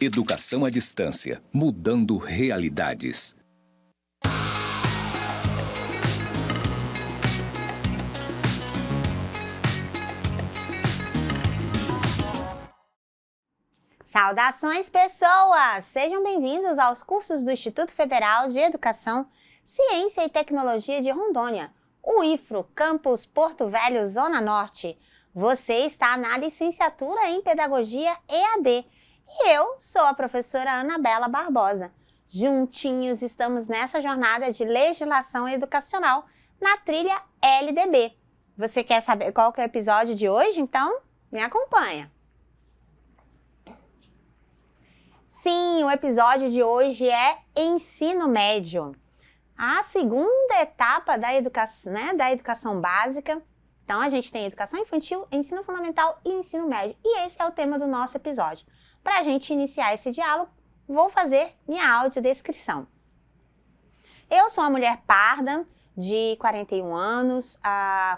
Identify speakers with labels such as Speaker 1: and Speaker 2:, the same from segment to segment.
Speaker 1: Educação à distância, mudando realidades.
Speaker 2: Saudações, pessoas! Sejam bem-vindos aos cursos do Instituto Federal de Educação, Ciência e Tecnologia de Rondônia, o IFRO, Campus Porto Velho, Zona Norte. Você está na licenciatura em Pedagogia EAD e eu sou a professora Anabela Barbosa. Juntinhos estamos nessa jornada de legislação educacional na trilha LDB. Você quer saber qual que é o episódio de hoje? Então, me acompanha. Sim, o episódio de hoje é ensino médio. A segunda etapa da educação básica. Então, a gente tem educação infantil, ensino fundamental e ensino médio. E esse é o tema do nosso episódio. Para a gente iniciar esse diálogo, vou fazer minha audiodescrição. Eu sou uma mulher parda, de 41 anos,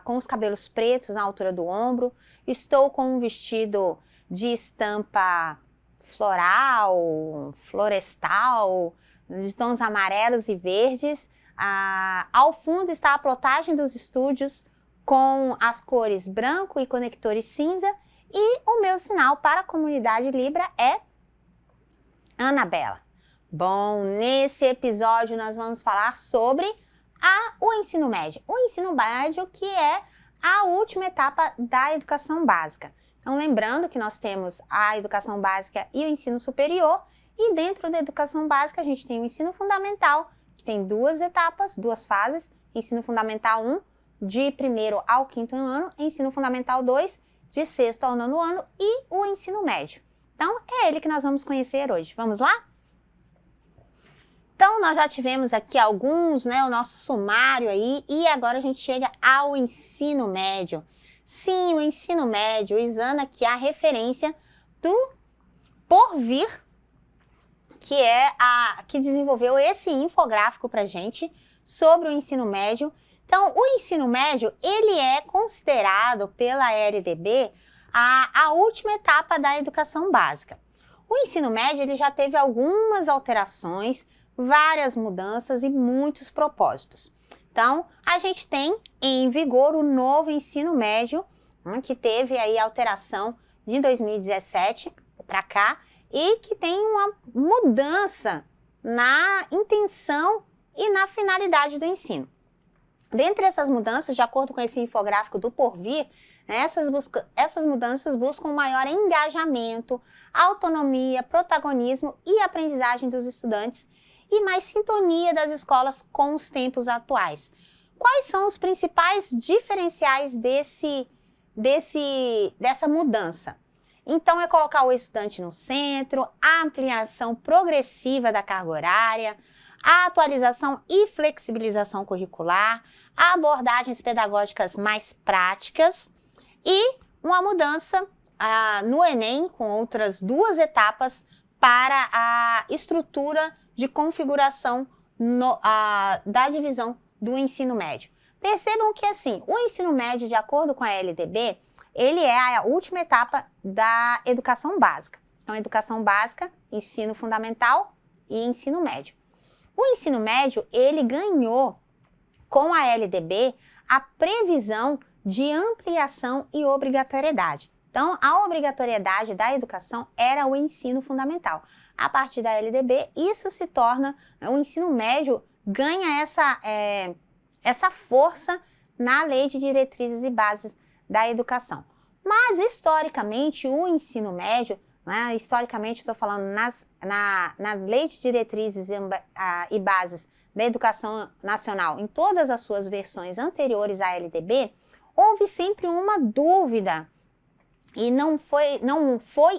Speaker 2: com os cabelos pretos na altura do ombro. Estou com um vestido de estampa floral, florestal, de tons amarelos e verdes. Ao fundo está a plotagem dos estúdios com as cores branco e conectores cinza, e o meu sinal para a comunidade Libra é Anabela. Bom, nesse episódio nós vamos falar sobre o ensino médio. O ensino médio, que é a última etapa da educação básica. Então, lembrando que nós temos a educação básica e o ensino superior, e dentro da educação básica a gente tem o ensino fundamental, que tem duas etapas, duas fases, ensino fundamental 1, de 1º ao 5º ano, ensino fundamental 2, de 6º ao 9º ano, e o ensino médio. Então, é ele que nós vamos conhecer hoje. Vamos lá? Então, nós já tivemos aqui alguns, o nosso sumário aí, e agora a gente chega ao ensino médio. Sim, o ensino médio, usando aqui a referência do Porvir, que desenvolveu esse infográfico para a gente sobre o ensino médio. Então, o ensino médio, ele é considerado pela LDB a última etapa da educação básica. O ensino médio, ele já teve algumas alterações, várias mudanças e muitos propósitos. Então, a gente tem em vigor o novo ensino médio, que teve aí alteração de 2017 para cá, e que tem uma mudança na intenção e na finalidade do ensino. Dentre essas mudanças, de acordo com esse infográfico do Porvir, essas mudanças buscam maior engajamento, autonomia, protagonismo e aprendizagem dos estudantes e mais sintonia das escolas com os tempos atuais. Quais são os principais diferenciais dessa mudança? Então, é colocar o estudante no centro, a ampliação progressiva da carga horária, a atualização e flexibilização curricular, abordagens pedagógicas mais práticas e uma mudança no Enem, com outras duas etapas, para a estrutura de configuração da divisão do ensino médio. Percebam que, assim, o ensino médio, de acordo com a LDB, ele é a última etapa da educação básica. Então, educação básica, ensino fundamental e ensino médio. O ensino médio, ele ganhou, com a LDB, a previsão de ampliação e obrigatoriedade. Então, a obrigatoriedade da educação era o ensino fundamental. A partir da LDB, isso se torna, o ensino médio ganha essa força na Lei de Diretrizes e Bases da Educação. Mas, historicamente, o ensino médio, historicamente, estou falando na Lei de Diretrizes e Bases da Educação Nacional, em todas as suas versões anteriores à LDB, houve sempre uma dúvida, e não foi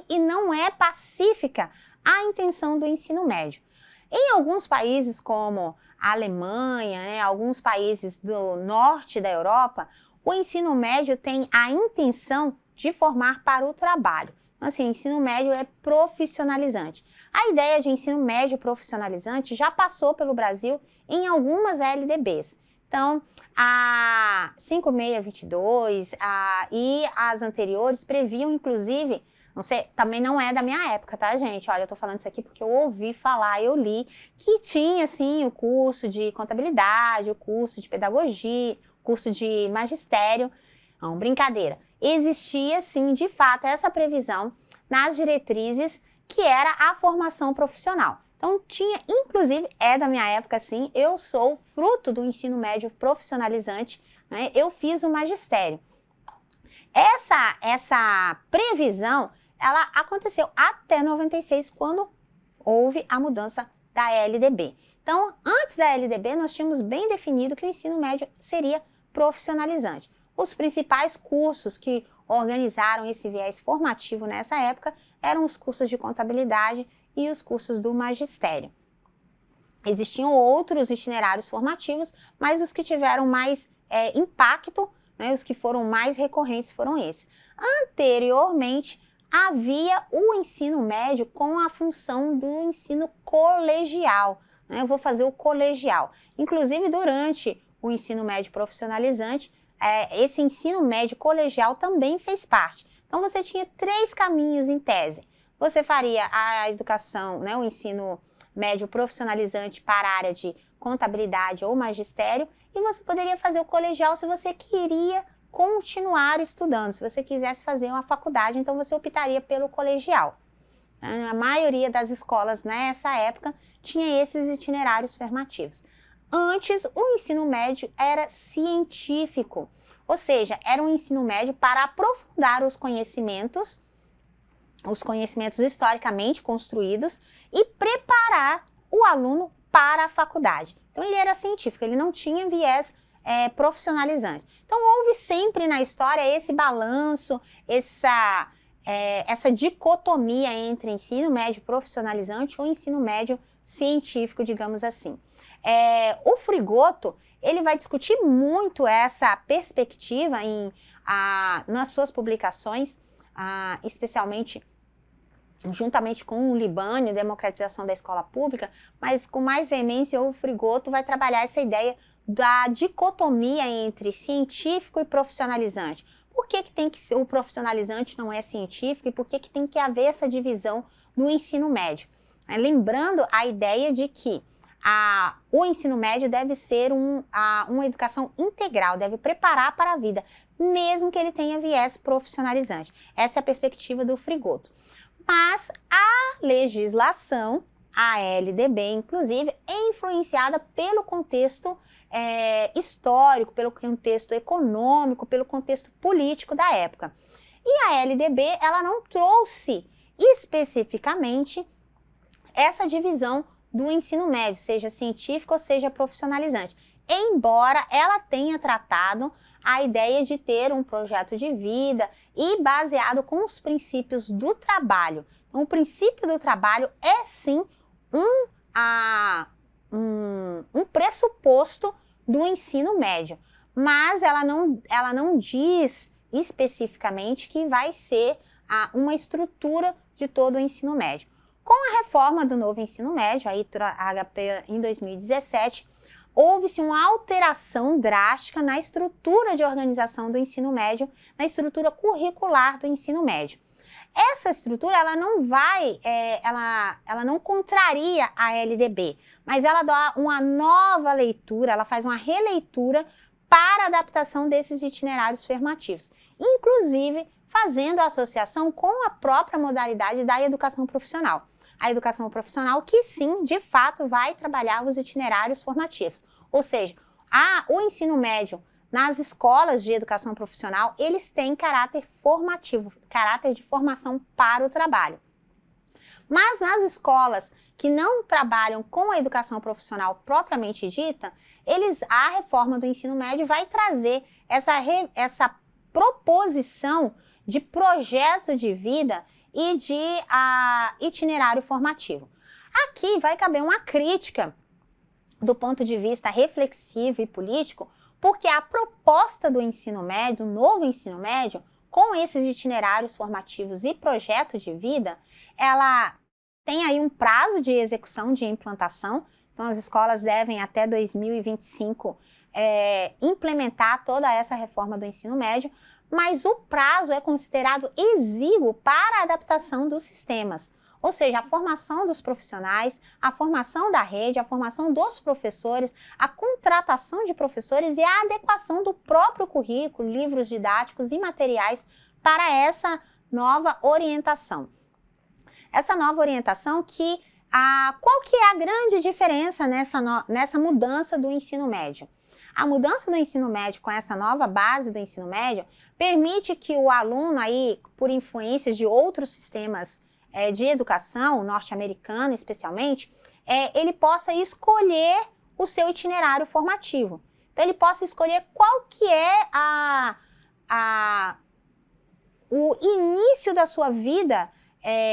Speaker 2: e não é pacífica a intenção do ensino médio. Em alguns países, como a Alemanha, alguns países do norte da Europa, o ensino médio tem a intenção de formar para o trabalho. Então, assim, o ensino médio é profissionalizante. A ideia de ensino médio profissionalizante já passou pelo Brasil em algumas LDBs. Então, a 5622 e as anteriores previam, inclusive, Não sei, também não é da minha época, tá, gente? Olha, eu tô falando isso aqui porque eu ouvi falar, eu li que tinha, assim, o curso de contabilidade, o curso de pedagogia, o curso de magistério. Não, brincadeira. Existia, sim, de fato, essa previsão nas diretrizes que era a formação profissional. Então, tinha, inclusive, é da minha época, sim, eu sou fruto do ensino médio profissionalizante, né? Eu fiz o magistério. Essa previsão, ela aconteceu até 96, quando houve a mudança da LDB. Então, antes da LDB, nós tínhamos bem definido que o ensino médio seria profissionalizante. Os principais cursos que organizaram esse viés formativo nessa época eram os cursos de contabilidade e os cursos do magistério. Existiam outros itinerários formativos, mas os que tiveram mais impacto, né, os que foram mais recorrentes foram esses. Anteriormente, havia o ensino médio com a função do ensino colegial, né? Eu vou fazer o colegial. Inclusive, durante o ensino médio profissionalizante, esse ensino médio colegial também fez parte. Então, você tinha 3 caminhos em tese. Você faria a educação, né, o ensino médio profissionalizante para a área de contabilidade ou magistério, e você poderia fazer o colegial se você queria continuar estudando. Se você quisesse fazer uma faculdade, então você optaria pelo colegial. A maioria das escolas nessa época tinha esses itinerários formativos. Antes, o ensino médio era científico, ou seja, era um ensino médio para aprofundar os conhecimentos historicamente construídos e preparar o aluno para a faculdade. Então, ele era científico, ele não tinha viés profissionalizante. Então, houve sempre na história esse balanço, essa dicotomia entre ensino médio profissionalizante ou ensino médio científico, digamos assim. O Frigoto, ele vai discutir muito essa perspectiva nas suas publicações, especialmente juntamente com o Libânio, democratização da escola pública, mas com mais veemência o Frigoto vai trabalhar essa ideia da dicotomia entre científico e profissionalizante. Por que tem que ser o profissionalizante não é científico e por que tem que haver essa divisão no ensino médio? Lembrando a ideia de que o ensino médio deve ser uma educação integral, deve preparar para a vida, mesmo que ele tenha viés profissionalizante. Essa é a perspectiva do Frigoto. Mas a legislação, a LDB, inclusive, é influenciada pelo contexto histórico, pelo contexto econômico, pelo contexto político da época. E a LDB, ela não trouxe especificamente essa divisão do ensino médio, seja científico ou seja profissionalizante, embora ela tenha tratado a ideia de ter um projeto de vida e baseado com os princípios do trabalho. Então, o princípio do trabalho é sim um pressuposto do ensino médio, mas ela não diz especificamente que vai ser uma estrutura de todo o ensino médio. Com a reforma do novo ensino médio, a HP em 2017, houve-se uma alteração drástica na estrutura de organização do ensino médio, na estrutura curricular do ensino médio. Essa estrutura, ela não contraria a LDB, mas ela dá uma nova leitura, ela faz uma releitura para a adaptação desses itinerários formativos, inclusive fazendo a associação com a própria modalidade da educação profissional. A educação profissional que sim, de fato, vai trabalhar os itinerários formativos. Ou seja, o ensino médio nas escolas de educação profissional, eles têm caráter formativo, caráter de formação para o trabalho. Mas nas escolas que não trabalham com a educação profissional propriamente dita, a reforma do ensino médio vai trazer essa proposição de projeto de vida e de itinerário formativo. Aqui vai caber uma crítica do ponto de vista reflexivo e político, porque a proposta do ensino médio, do novo ensino médio, com esses itinerários formativos e projeto de vida, ela tem aí um prazo de execução, de implantação. Então, as escolas devem, até 2025, implementar toda essa reforma do ensino médio, mas o prazo é considerado exíguo para a adaptação dos sistemas. Ou seja, a formação dos profissionais, a formação da rede, a formação dos professores, a contratação de professores e a adequação do próprio currículo, livros didáticos e materiais para essa nova orientação. Essa nova orientação qual que é a grande diferença nessa mudança do ensino médio? A mudança do ensino médio com essa nova base do ensino médio permite que o aluno aí, por influências de outros sistemas de educação, norte-americano especialmente, ele possa escolher o seu itinerário formativo. Então, ele possa escolher qual que é o início da sua vida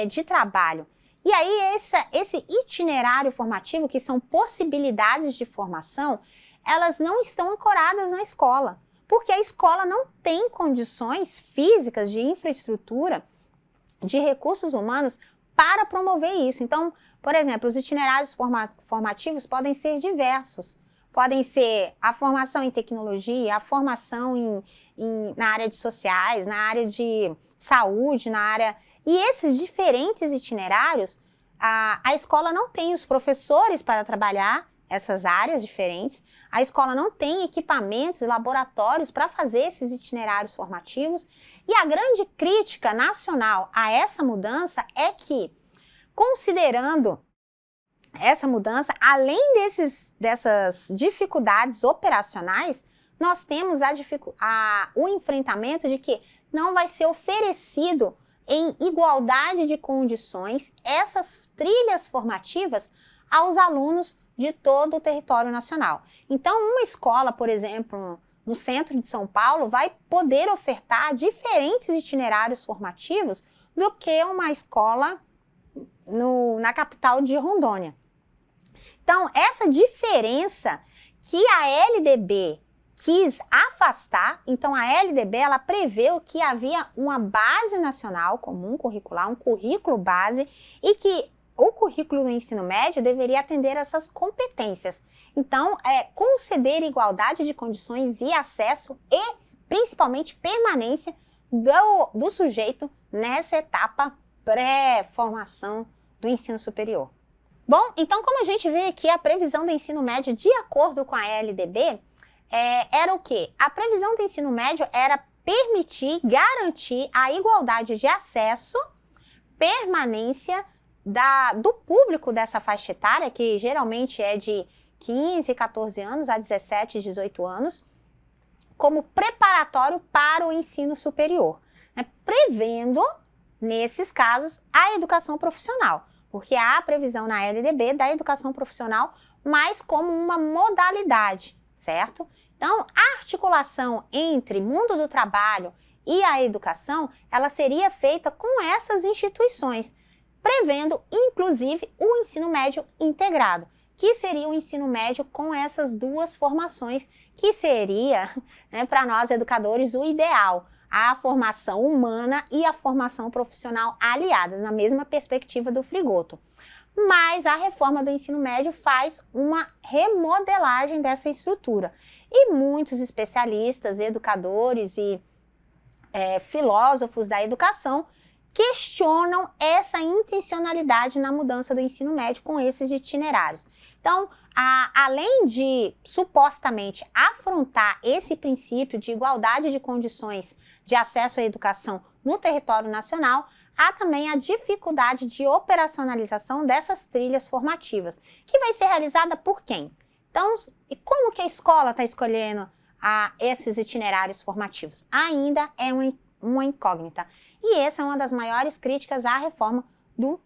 Speaker 2: de trabalho. E aí, esse itinerário formativo, que são possibilidades de formação, elas não estão ancoradas na escola, porque a escola não tem condições físicas de infraestrutura, de recursos humanos para promover isso. Então, por exemplo, os itinerários formativos podem ser diversos. Podem ser a formação em tecnologia, a formação na área de sociais, na área de saúde, E esses diferentes itinerários, a escola não tem os professores para trabalhar essas áreas diferentes, a escola não tem equipamentos e laboratórios para fazer esses itinerários formativos, e a grande crítica nacional a essa mudança é que, considerando essa mudança, além dessas dificuldades operacionais, nós temos o enfrentamento de que não vai ser oferecido em igualdade de condições essas trilhas formativas aos alunos de todo o território nacional. Então, uma escola, por exemplo, no centro de São Paulo, vai poder ofertar diferentes itinerários formativos do que uma escola na capital de Rondônia. Então, essa diferença que a LDB quis afastar, então a LDB ela preveu que havia uma base nacional comum curricular, um currículo base, e que o currículo do ensino médio deveria atender essas competências. Então, conceder igualdade de condições e acesso e, principalmente, permanência do sujeito nessa etapa pré-formação do ensino superior. Bom, então, como a gente vê aqui, a previsão do ensino médio, de acordo com a LDB, era o quê? A previsão do ensino médio era garantir a igualdade de acesso, permanência do público dessa faixa etária, que geralmente é de 15, 14 anos a 17, 18 anos, como preparatório para o ensino superior, né? Prevendo, nesses casos, a educação profissional, porque há a previsão na LDB da educação profissional, mas como uma modalidade, certo? Então, a articulação entre mundo do trabalho e a educação, ela seria feita com essas instituições, prevendo, inclusive, o ensino médio integrado, que seria o ensino médio com essas duas formações, que seria, né, para nós educadores, o ideal, a formação humana e a formação profissional aliadas, na mesma perspectiva do Frigoto. Mas a reforma do ensino médio faz uma remodelagem dessa estrutura. E muitos especialistas, educadores e filósofos da educação questionam essa intencionalidade na mudança do ensino médio com esses itinerários. Então, além de supostamente afrontar esse princípio de igualdade de condições de acesso à educação no território nacional, há também a dificuldade de operacionalização dessas trilhas formativas, que vai ser realizada por quem? Então, e como que a escola está escolhendo esses itinerários formativos? Ainda é uma incógnita. E essa é uma das maiores críticas à reforma do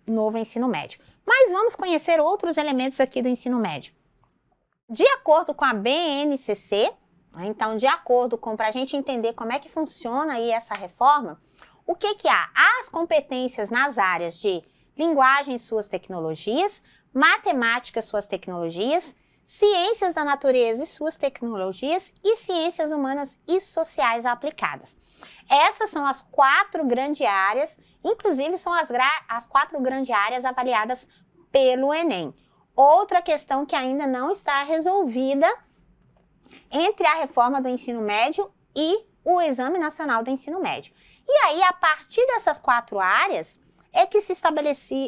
Speaker 2: novo ensino médio. Mas vamos conhecer outros elementos aqui do ensino médio. De acordo com a BNCC, então, de acordo com, para a gente entender como é que funciona aí essa reforma, o que há? As competências nas áreas de linguagem e suas tecnologias, matemática e suas tecnologias, ciências da natureza e suas tecnologias e ciências humanas e sociais aplicadas. Essas são as 4 grandes áreas, inclusive são as 4 grandes áreas avaliadas pelo Enem. Outra questão que ainda não está resolvida entre a reforma do ensino médio e o Exame Nacional do Ensino Médio. E aí, a partir dessas 4 áreas, é que se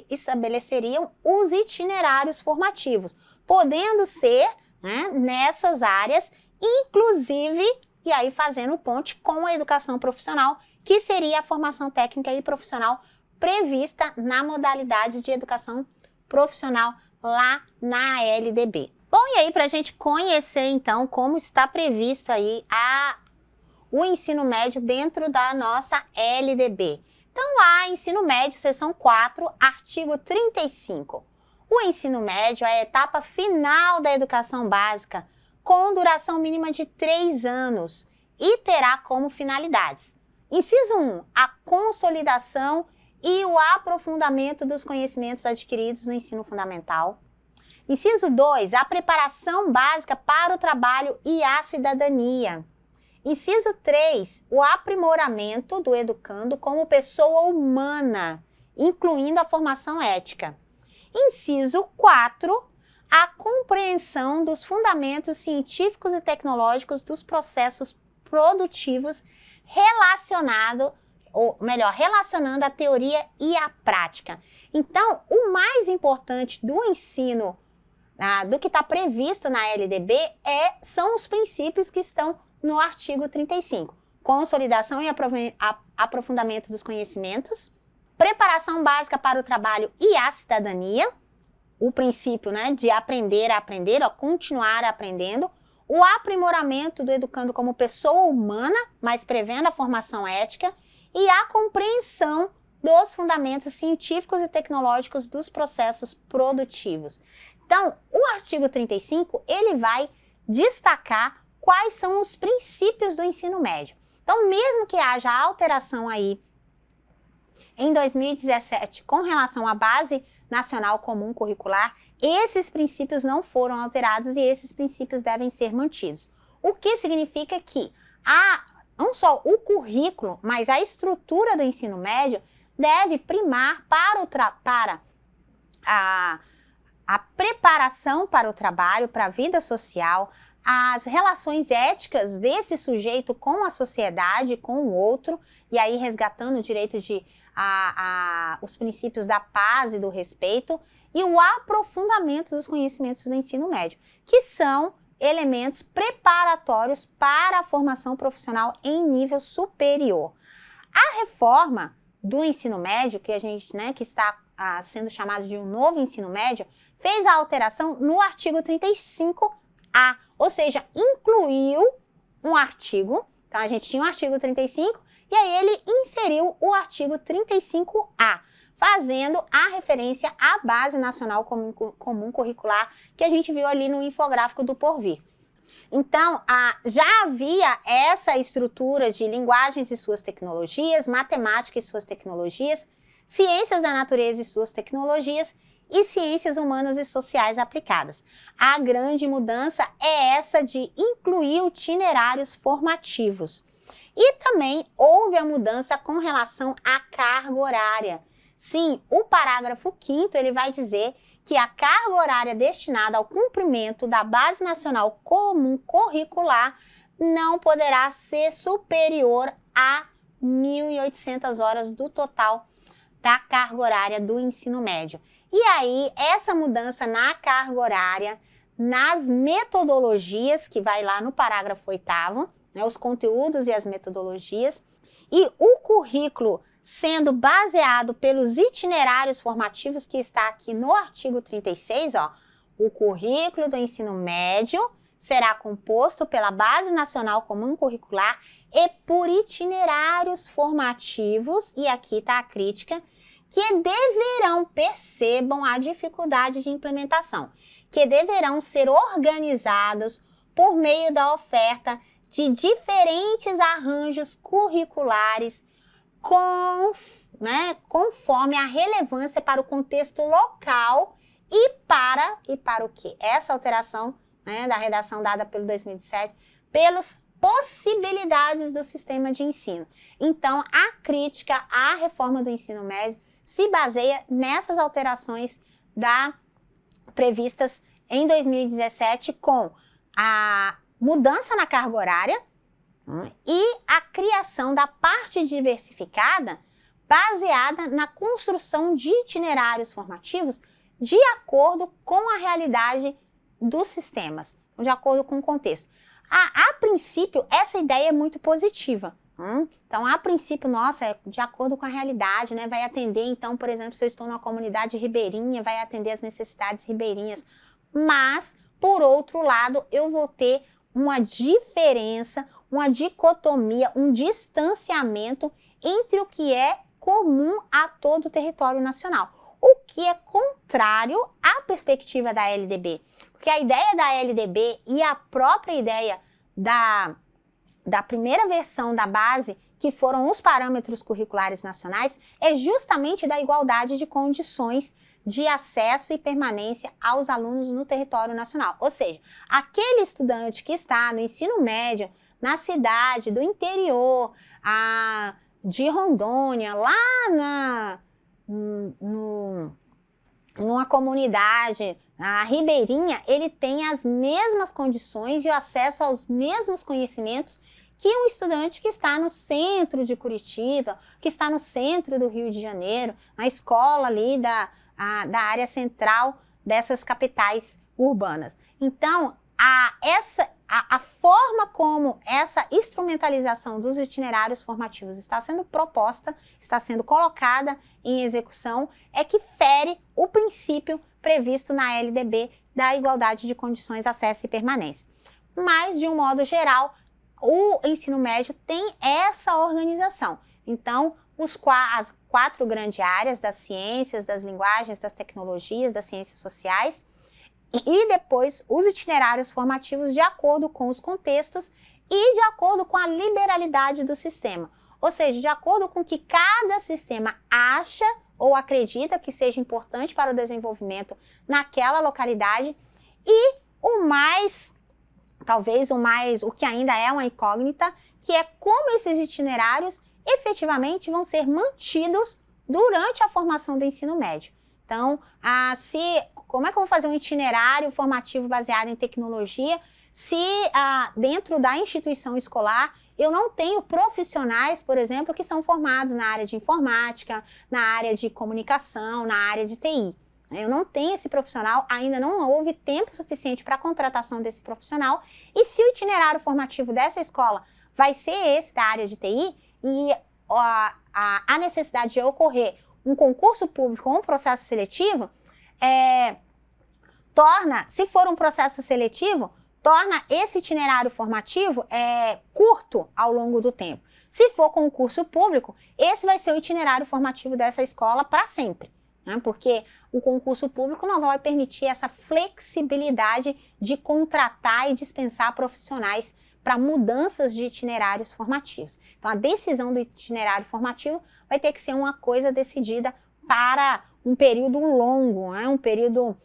Speaker 2: estabeleceriam os itinerários formativos, podendo ser, né, nessas áreas, inclusive, e aí fazendo ponte com a educação profissional, que seria a formação técnica e profissional prevista na modalidade de educação profissional lá na LDB. Bom, e aí para a gente conhecer então como está previsto aí o ensino médio dentro da nossa LDB. Então lá, ensino médio, seção 4, artigo 35. O ensino médio é a etapa final da educação básica com duração mínima de 3 anos e terá como finalidades: inciso 1, a consolidação e o aprofundamento dos conhecimentos adquiridos no ensino fundamental. Inciso 2, a preparação básica para o trabalho e a cidadania. Inciso 3, o aprimoramento do educando como pessoa humana, incluindo a formação ética. Inciso 4, a compreensão dos fundamentos científicos e tecnológicos dos processos produtivos relacionando a teoria e a prática. Então, o mais importante do ensino, do que está previsto na LDB, são os princípios que estão no artigo 35. Consolidação e aprofundamento dos conhecimentos, preparação básica para o trabalho e a cidadania, o princípio, né, de aprender a aprender, continuar aprendendo, o aprimoramento do educando como pessoa humana, mas prevendo a formação ética, e a compreensão dos fundamentos científicos e tecnológicos dos processos produtivos. Então, o artigo 35, ele vai destacar quais são os princípios do ensino médio. Então, mesmo que haja alteração aí em 2017 com relação à Base Nacional Comum Curricular, esses princípios não foram alterados e esses princípios devem ser mantidos. O que significa que não só o currículo, mas a estrutura do ensino médio deve primar para a preparação para o trabalho, para a vida social, as relações éticas desse sujeito com a sociedade, com o outro, e aí resgatando o direito de os princípios da paz e do respeito, e o aprofundamento dos conhecimentos do ensino médio, que são elementos preparatórios para a formação profissional em nível superior. A reforma do ensino médio, que a gente, né, que está sendo chamado de um novo ensino médio, fez a alteração no artigo 35A, ou seja, incluiu um artigo. Então, a gente tinha o artigo 35 e aí ele inseriu o artigo 35A, fazendo a referência à Base Nacional Comum Curricular, que a gente viu ali no infográfico do Porvir. Então, já havia essa estrutura de linguagens e suas tecnologias, matemática e suas tecnologias, ciências da natureza e suas tecnologias, e ciências humanas e sociais aplicadas. A grande mudança é essa de incluir itinerários formativos. E também houve a mudança com relação à carga horária. Sim, o parágrafo 5º, ele vai dizer que a carga horária destinada ao cumprimento da Base Nacional Comum Curricular não poderá ser superior a 1.800 horas do total da carga horária do ensino médio. E aí, essa mudança na carga horária, nas metodologias, que vai lá no parágrafo 8º, né, os conteúdos e as metodologias, e o currículo sendo baseado pelos itinerários formativos que está aqui no artigo 36, o currículo do ensino médio será composto pela Base Nacional Comum Curricular e por itinerários formativos, e aqui está a crítica, que deverão, percebam a dificuldade de implementação, que deverão ser organizados por meio da oferta de diferentes arranjos curriculares conforme a relevância para o contexto local e para o quê? Essa alteração, né, da redação dada pelo 2007, pelas possibilidades do sistema de ensino. Então, a crítica à reforma do ensino médio se baseia nessas alterações previstas em 2017 com a mudança na carga horária, E a criação da parte diversificada baseada na construção de itinerários formativos de acordo com a realidade dos sistemas, de acordo com o contexto. A princípio, essa ideia é muito positiva. Então, a princípio, nossa, é de acordo com a realidade, né? Vai atender, então, por exemplo, se eu estou numa comunidade ribeirinha, vai atender as necessidades ribeirinhas. Mas, por outro lado, eu vou ter uma diferença, uma dicotomia, um distanciamento entre o que é comum a todo o território nacional, o que é contrário à perspectiva da LDB. Porque a ideia da LDB e a própria ideia da primeira versão da base, que foram os parâmetros curriculares nacionais, é justamente da igualdade de condições de acesso e permanência aos alunos no território nacional. Ou seja, aquele estudante que está no ensino médio, na cidade do interior, de Rondônia, lá numa comunidade ribeirinha, ele tem as mesmas condições e o acesso aos mesmos conhecimentos que um estudante que está no centro de Curitiba, que está no centro do Rio de Janeiro, na escola ali da área central dessas capitais urbanas. Então, a forma como essa instrumentalização dos itinerários formativos está sendo proposta, está sendo colocada em execução, é que fere o princípio previsto na LDB da igualdade de condições, acesso e permanência. Mas, de um modo geral, o ensino médio tem essa organização. Então, as 4 grandes áreas das ciências, das linguagens, das tecnologias, das ciências sociais, e depois os itinerários formativos de acordo com os contextos e de acordo com a liberalidade do sistema. Ou seja, de acordo com o que cada sistema acha ou acredita que seja importante para o desenvolvimento naquela localidade. E o que ainda é uma incógnita, que é como esses itinerários efetivamente vão ser mantidos durante a formação do ensino médio. Então, como é que eu vou fazer um itinerário formativo baseado em tecnologia se dentro da instituição escolar eu não tenho profissionais, por exemplo, que são formados na área de informática, na área de comunicação, na área de TI. Eu não tenho esse profissional, ainda não houve tempo suficiente para a contratação desse profissional. E se o itinerário formativo dessa escola vai ser esse da área de TI e a necessidade de ocorrer um concurso público ou um processo seletivo, se for um processo seletivo, torna esse itinerário formativo curto ao longo do tempo. Se for concurso público, esse vai ser o itinerário formativo dessa escola para sempre, né? Porque o concurso público não vai permitir essa flexibilidade de contratar e dispensar profissionais para mudanças de itinerários formativos. Então, a decisão do itinerário formativo vai ter que ser uma coisa decidida para um período longo, né? Um período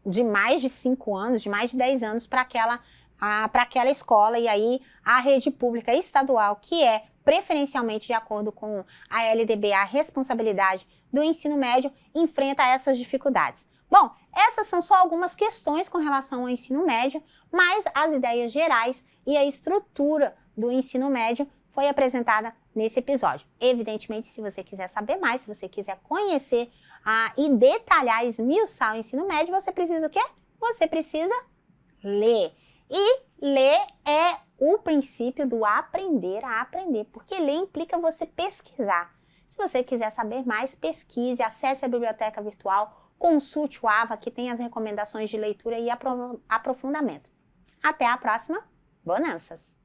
Speaker 2: de mais de 5 anos, de mais de 10 anos para aquela escola. E aí, a rede pública estadual, que é preferencialmente de acordo com a LDB, a responsabilidade do ensino médio, enfrenta essas dificuldades. Bom, essas são só algumas questões com relação ao ensino médio, mas as ideias gerais e a estrutura do ensino médio foi apresentada nesse episódio. Evidentemente, se você quiser saber mais, se você quiser conhecer e detalhar, esmiuçar o ensino médio, você precisa o quê? Você precisa ler. E ler é o princípio do aprender a aprender, porque ler implica você pesquisar. Se você quiser saber mais, pesquise, acesse a biblioteca virtual, consulte o AVA, que tem as recomendações de leitura e aprofundamento. Até a próxima. Bonanças!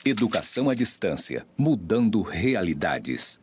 Speaker 1: Educação à distância, mudando realidades.